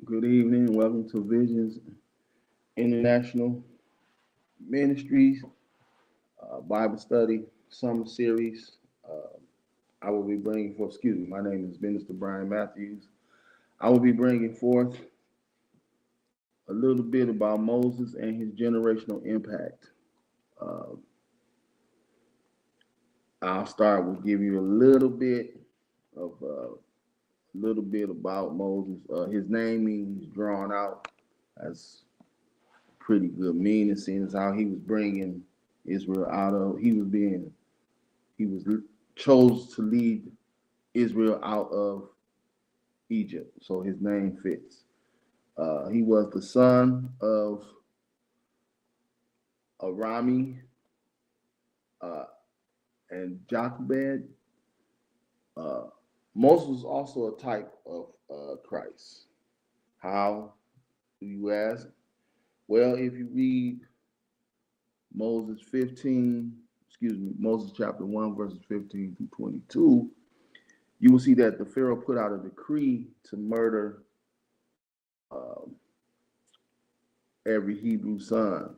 Good evening. Welcome to Visions International Ministries Bible Study Summer Series. Uh, I will be bringing forth, my name is Minister Brian Matthews. I will be bringing forth a little bit about Moses and his generational impact. Uh, I'll start with give you a little bit about Moses. His name means drawn out. That's pretty good meaning, seeing as how he was bringing Israel out of he was chose to lead Israel out of Egypt, so his name fits. He was the son of Arami uh, and Jochebed. Uh, Moses was also a type of Christ. How do you ask? Well, if you read Moses 15, Moses chapter 1, verses 15 through 22, you will see that the Pharaoh put out a decree to murder um, every Hebrew son.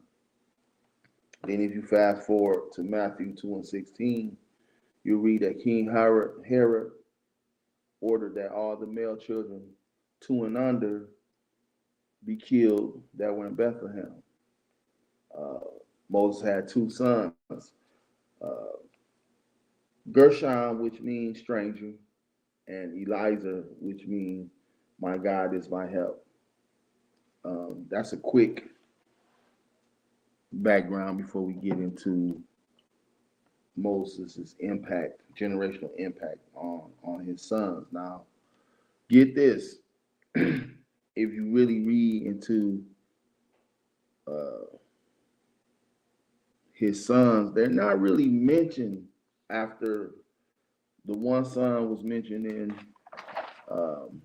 Then, if you fast forward to Matthew 2 and 16, you'll read that King Herod ordered that all the male children 2 and under be killed that were in Bethlehem. Uh, Moses had 2 sons, uh, Gershon, which means stranger, and Eliza, which means my God is my help. That's a quick background before we get into Moses' impact, generational impact on his sons. Now, get this: if you really read into uh, his sons, they're not really mentioned after the one son was mentioned in um,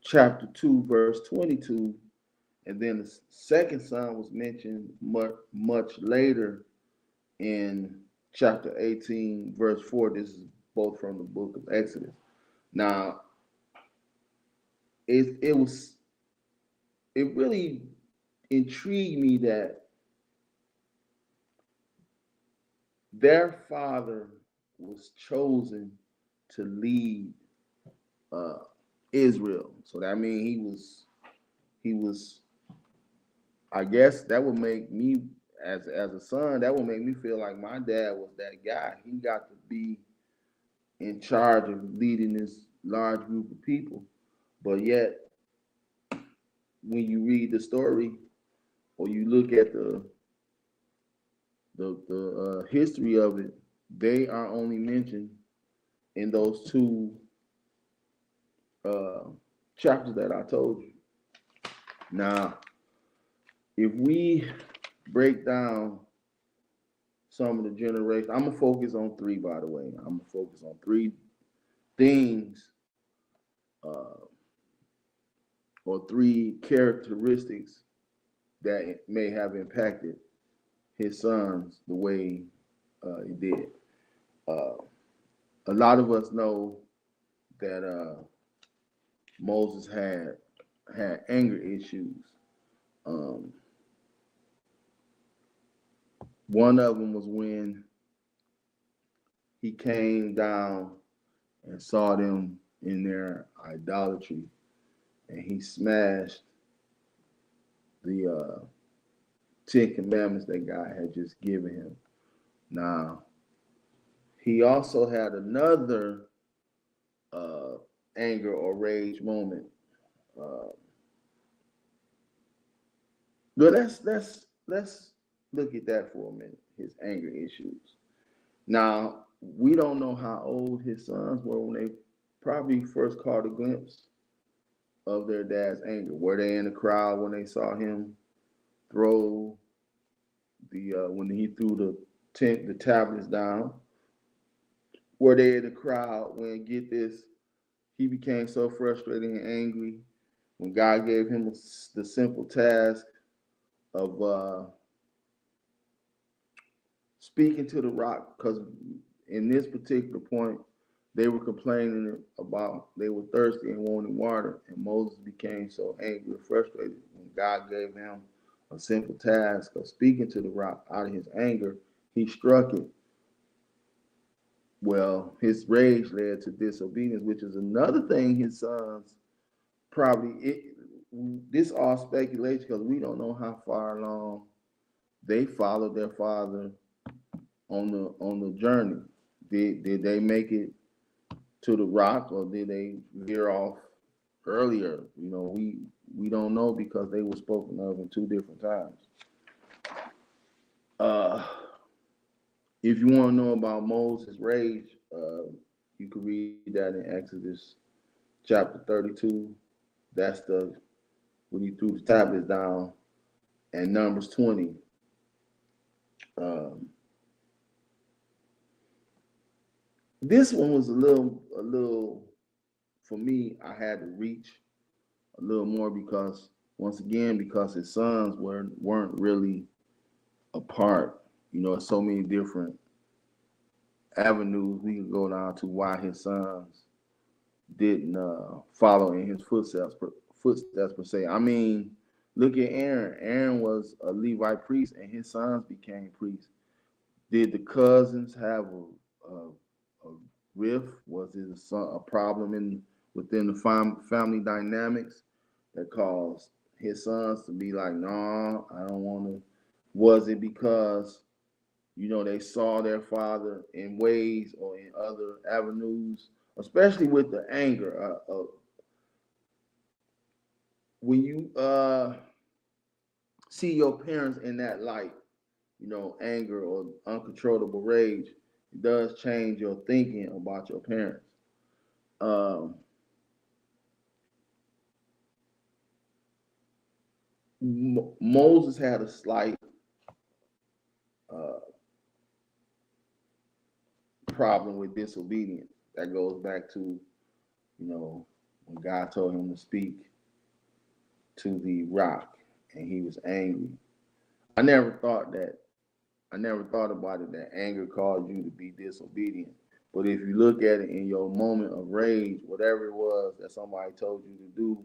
chapter 2, verse 22, and then the second son was mentioned much later in chapter 18, verse 4. This is both from the book of Exodus. Now, it really intrigued me that their father was chosen to lead uh, Israel. So that means he was. I guess that would make me, as a son, that would make me feel like my dad was that guy. He got to be in charge of leading this large group of people. But yet, when you read the story or you look at the history of it, they are only mentioned in those two uh, chapters that I told you. Now, if we break down some of the generations, I'm gonna focus on three. By the way, I'm gonna focus on three things uh, or three characteristics that may have impacted his sons the way it did. Uh, a lot of us know that Moses had anger issues. Um, one of them was when he came down and saw them in their idolatry, and he smashed the 10 Commandments that God had just given him. Now, he also had another uh, anger or rage moment. Uh, but let's look at that for a minute. His anger issues. Now, we don't know how old his sons were when they probably first caught a glimpse of their dad's anger. Were they in the crowd when they saw him throw when he threw the tablets down? Were they in the crowd when, get this, he became so frustrated and angry when God gave him the simple task of speaking to the rock? Because in this particular point, They were complaining about they were thirsty and wanted water, and Moses became so angry and frustrated when God gave him a simple task of speaking to the rock. Out of his anger, he struck it. Well, his rage led to disobedience, which is another thing his sons probably. This all speculation because we don't know how far along they followed their father on the journey. Did they make it to the rock, or did they veer off earlier? We don't know because they were spoken of in two different times. Uh, if you want to know about Moses' rage, you can read that in Exodus chapter 32. That's the when he threw the tablets down, and Numbers 20. Um, this one was a little for me. I had to reach a little more because once again, because his sons weren't really a part. So many different avenues we could go down to why his sons didn't follow in his footsteps per se. I mean, look at Aaron. Aaron was a Levite priest, and his sons became priests. Did the cousins have a rift? Was it a problem within the family dynamics that caused his sons to be like, "No, I don't want to"? Was it because they saw their father in ways or in other avenues, especially with the anger? When you see your parents in that light, anger or uncontrollable rage, it does change your thinking about your parents. Um, Moses had a slight uh, problem with disobedience. That goes back to, when God told him to speak to the rock and he was angry. I never thought that. I never thought about it that anger caused you to be disobedient. But if you look at it in your moment of rage, whatever it was that somebody told you to do,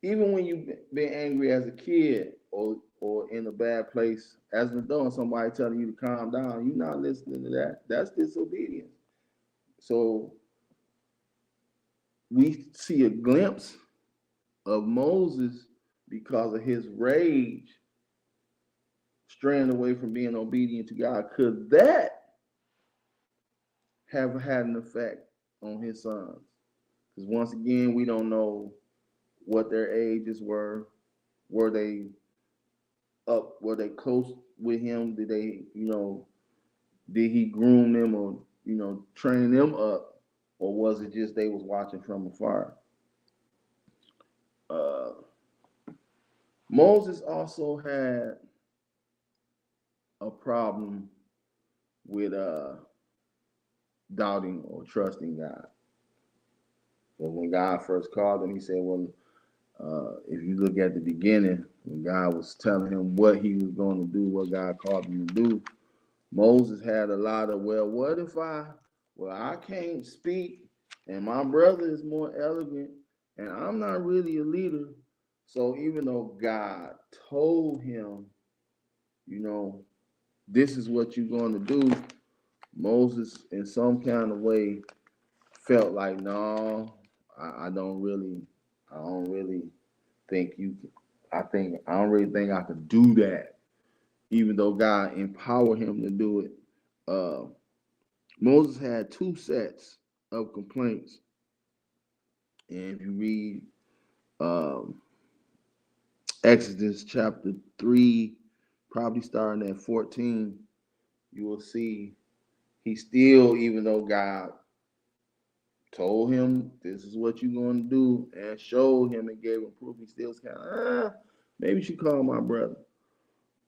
even when you've been angry as a kid or in a bad place as an adult, somebody telling you to calm down, you're not listening to that. That's disobedience. So we see a glimpse of Moses because of his rage straying away from being obedient to God. Could that have had an effect on his sons? Because once again, we don't know what their ages were. Were they up? Were they close with him? Did they, did he groom them or, train them up? Or was it just they was watching from afar? Uh, Moses also had a problem with doubting or trusting God. So when God first called him, he said, well, if you look at the beginning, when God was telling him what he was going to do, what God called him to do, Moses had a lot of, I can't speak, and my brother is more elegant, and I'm not really a leader. So even though God told him, this is what you're going to do, Moses, in some kind of way, felt like, no, I don't really think you. I don't really think I could do that, even though God empowered him to do it. Moses had two sets of complaints, and if you read um, Exodus chapter 3, probably starting at 14, you will see he still, even though God told him this is what you're going to do and showed him and gave him proof, he still was kind of, maybe you should call my brother.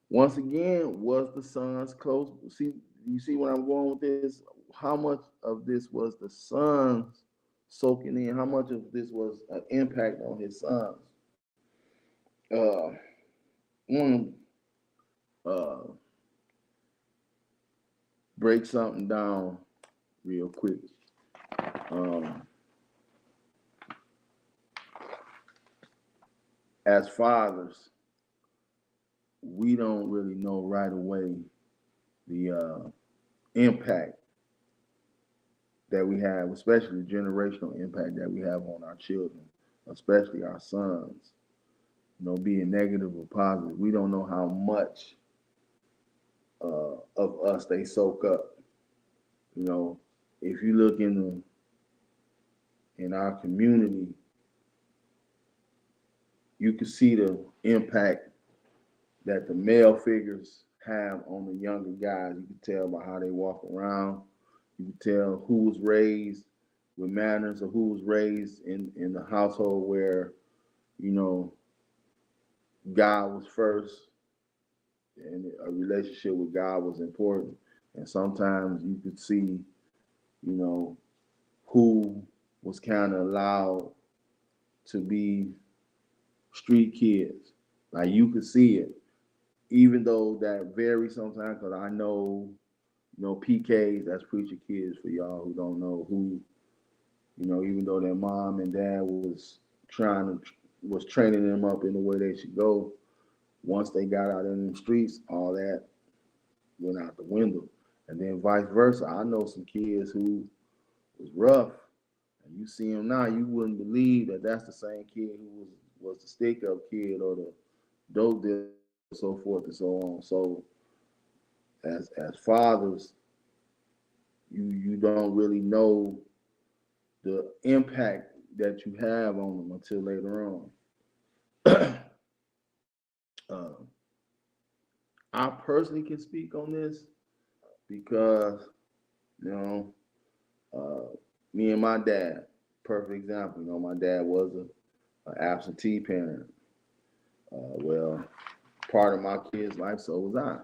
Once again, was the sons close? See, you see where I'm going with this? How much of this was the sons soaking in? How much of this was an impact on his sons? Uh, want to break something down real quick. As fathers, we don't really know right away the impact that we have, especially the generational impact that we have on our children, especially our sons, being negative or positive. We don't know how much of us they soak up. If you look in our community, you can see the impact that the male figures have on the younger guys. You can tell by how they walk around. You can tell who was raised with manners or who was raised in the household where, God was first and a relationship with God was important. And sometimes you could see, who was kind of allowed to be street kids. Like you could see it, even though that varies sometimes. Because I know, PKs, that's preacher kids for y'all who don't know, who, even though their mom and dad was training them up in the way they should go. Once they got out in the streets, all that went out the window. And then vice versa. I know some kids who was rough, and you see them now, you wouldn't believe that that's the same kid who was the stick-up kid or the dope dealer, so forth and so on. So as fathers, you don't really know the impact that you have on them until later on. I personally can speak on this because, me and my dad, perfect example. My dad was an absentee parent. Well, part of my kid's life, so was I.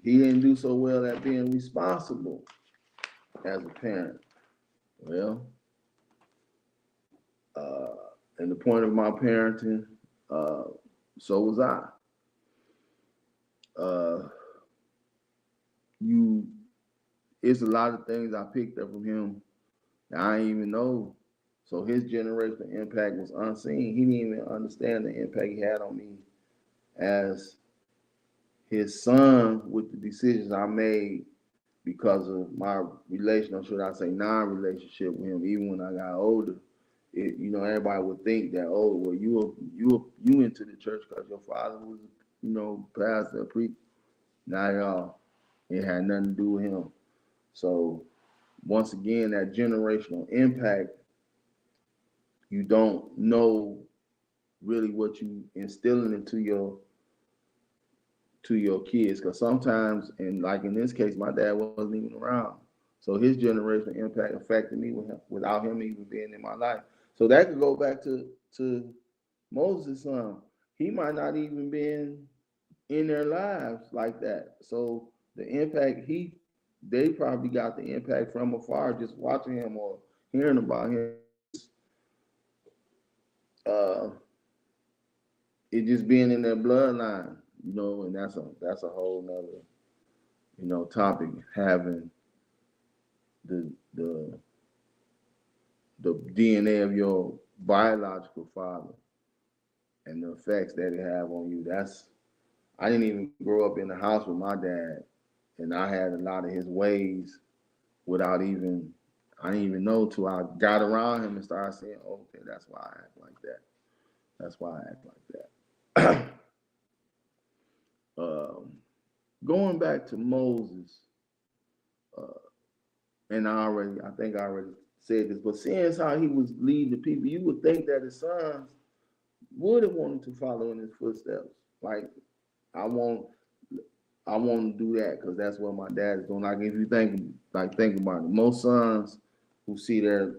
He didn't do so well at being responsible as a parent. Well, and the point of my parenting, so was I. It's a lot of things I picked up from him that I didn't even know. So his generational impact was unseen. He didn't even understand the impact he had on me as his son with the decisions I made because of my relation, or should I say non-relationship with him. Even when I got older, everybody would think that, oh, well, you into the church because your father was, pastor, preacher. Not at all. It had nothing to do with him. So once again, that generational impact, you don't know really what you instilling into your kids. Because sometimes, and like in this case, my dad wasn't even around. So his generational impact affected me without him even being in my life. So that could go back to Moses' son. He might not even been in their lives like that. So the impact they probably got the impact from afar, just watching him or hearing about him. It just being in their bloodline, and that's a whole nother, topic, having the DNA of your biological father and the effects that it have on you. I didn't even grow up in the house with my dad, and I had a lot of his ways I didn't even know till I got around him and started saying, oh, okay, that's why I act like that. That's why I act like that. Going back to Moses, and I think I already said this, but seeing how he was leading the people, you would think that his sons would have wanted to follow in his footsteps. Like, I want to do that because that's what my dad is doing. Like, if you think about it, most sons who see their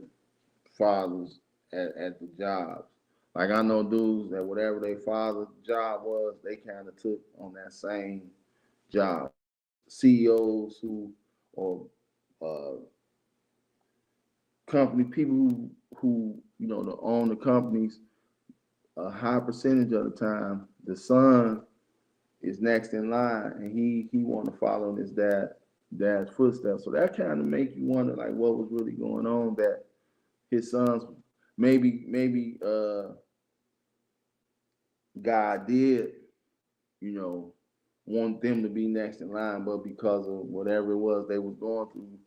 fathers at the jobs, like I know dudes that whatever their father's job was, they kind of took on that same job. CEOs or company people who own the companies, a high percentage of the time, the son is next in line, and he want to follow in his dad's footsteps. So that kind of make you wonder, like, what was really going on, that his sons maybe God did, you know, want them to be next in line, but because of whatever it was they was going through,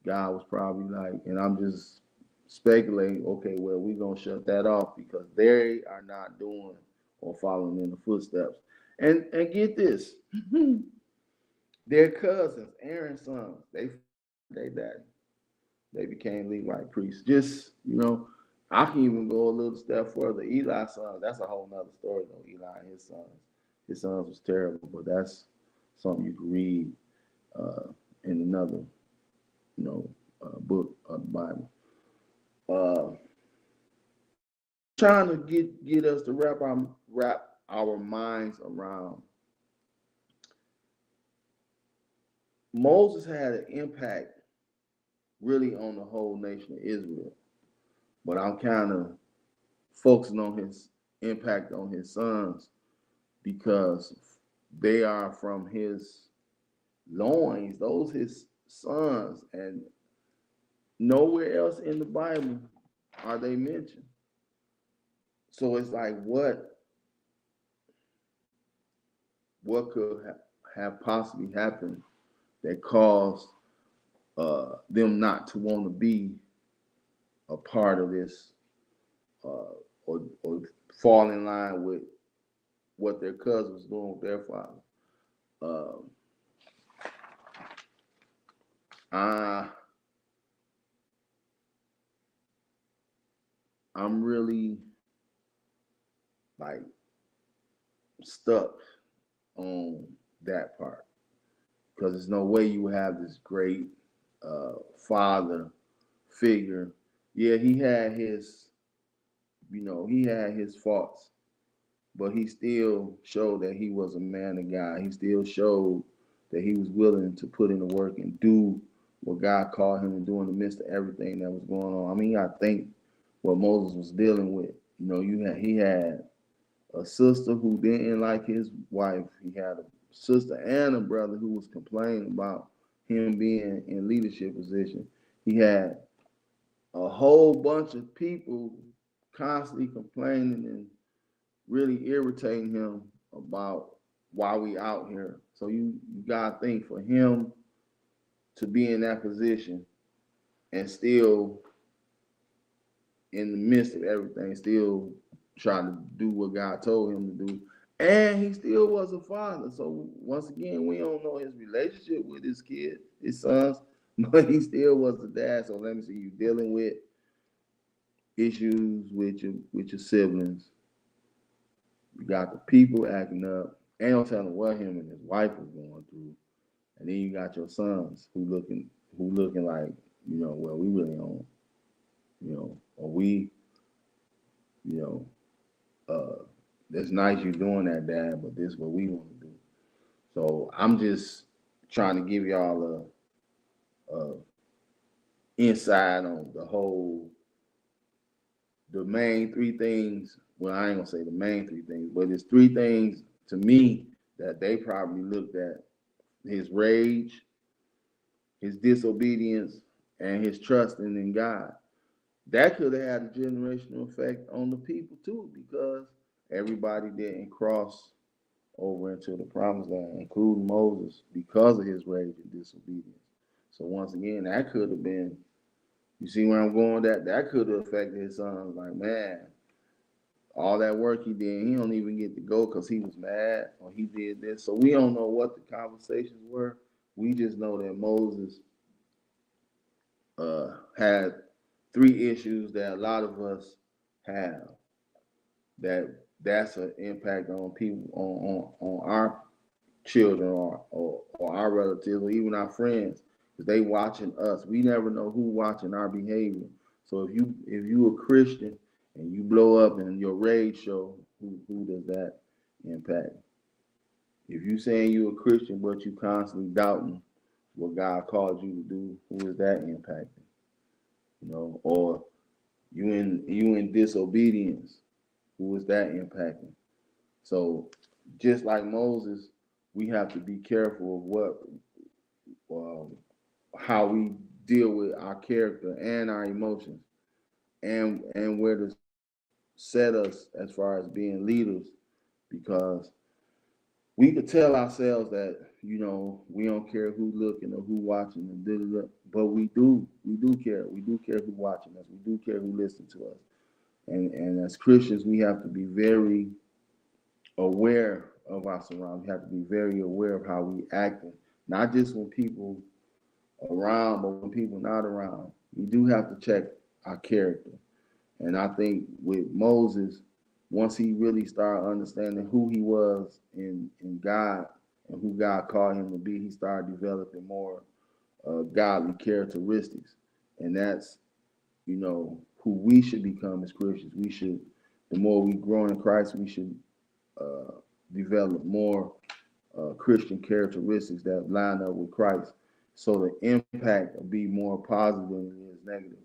God was probably like, and I'm just speculating, okay, well, we're gonna shut that off because they are not doing or following in the footsteps. And get this, their cousins, Aaron's sons, they daddy. They became Levite priests. Just, I can even go a little step further. Eli's sons, that's a whole nother story though. Eli and his sons. His sons was terrible, but that's something you can read in another, book of the Bible. Trying to get us to wrap our minds around. Moses had an impact really on the whole nation of Israel, but I'm kind of focusing on his impact on his sons because they are from his loins, those his sons, and nowhere else in the Bible are they mentioned. So it's like, what could have possibly happened that caused them not to want to be a part of this, or fall in line with what their cousin was doing with their father. I'm really like stuck on that part because there's no way you have this great father figure. Yeah, he had his faults, but he still showed that he was a man of God. He still showed that he was willing to put in the work and do what God called him to do in the midst of everything that was going on. I mean, I think what Moses was dealing with. He had a sister who didn't like his wife. He had a sister and a brother who was complaining about him being in leadership position. He had a whole bunch of people constantly complaining and really irritating him about why we out here. So you gotta think, for him to be in that position and still in the midst of everything, still trying to do what God told him to do. And he still was a father. So once again, we don't know his relationship with his kid, his sons, but he still was the dad. So let me see, you dealing with issues with your siblings. You got the people acting up. Ain't no telling what him and his wife was going through. And then you got your sons who looking like, well, we really don't, or we, it's nice you doing that, Dad, but this is what we want to do. So I'm just trying to give y'all a insight on the main three things. Well, I ain't gonna say the main three things, but it's three things to me that they probably looked at: his rage, his disobedience, and his trusting in God. That could have had a generational effect on the people too, because everybody didn't cross over into the promised land, including Moses, because of his rage and disobedience. So once again, that could have been, you see where I'm going, that could have affected his sons. Like, man, all that work he did, he don't even get to go because he was mad or he did this. So we don't know what the conversations were. We just know that Moses had three issues that a lot of us have. That's an impact on people, on our children or our relatives or even our friends, because they watching us. We never know who watching our behavior. So if you a Christian and you blow up in your rage show, who does that impact? If you saying you a Christian but you constantly doubting what God called you to do, who is that impacting? Or you in disobedience, who is that impacting? So just like Moses, we have to be careful how we deal with our character and our emotions, and where to set us as far as being leaders, because we could tell ourselves that, we don't care who looking or who watching and but we do care. We do care who watching us. We do care who listen to us. And as Christians, we have to be very aware of our surroundings. We have to be very aware of how we acting, not just when people around, but when people not around. We do have to check our character. And I think with Moses, once he really started understanding who he was in God and who God called him to be, he started developing more godly characteristics. And that's, who we should become as Christians. The more we grow in Christ, we should develop more Christian characteristics that line up with Christ, so the impact will be more positive than it is negative.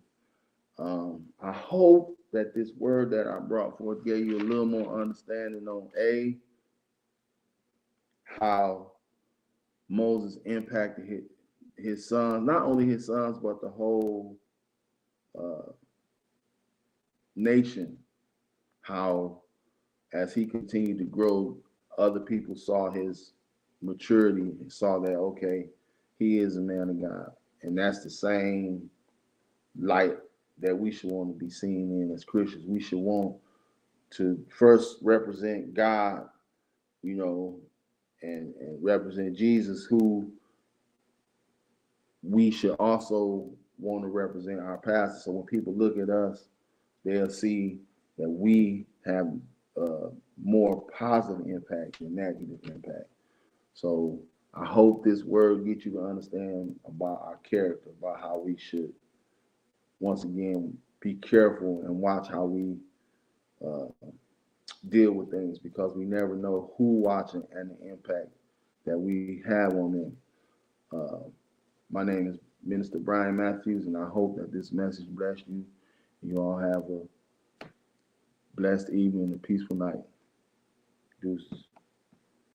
I hope that this word that I brought forth gave you a little more understanding on how Moses impacted his sons, not only his sons, but the whole nation. How, as he continued to grow, other people saw his maturity and saw that, okay, he is a man of God. And that's the same light that we should want to be seen in as Christians. We should want to first represent God, and represent Jesus, who we should also want to represent our pastor. So when people look at us, they'll see that we have more positive impact than negative impact. So I hope this word gets you to understand about our character, about how we should, once again, be careful and watch how we deal with things, because we never know who watching and the impact that we have on them. My name is Minister Brian Matthews, and I hope that this message blessed you. You all have a blessed evening and a peaceful night. Deuces.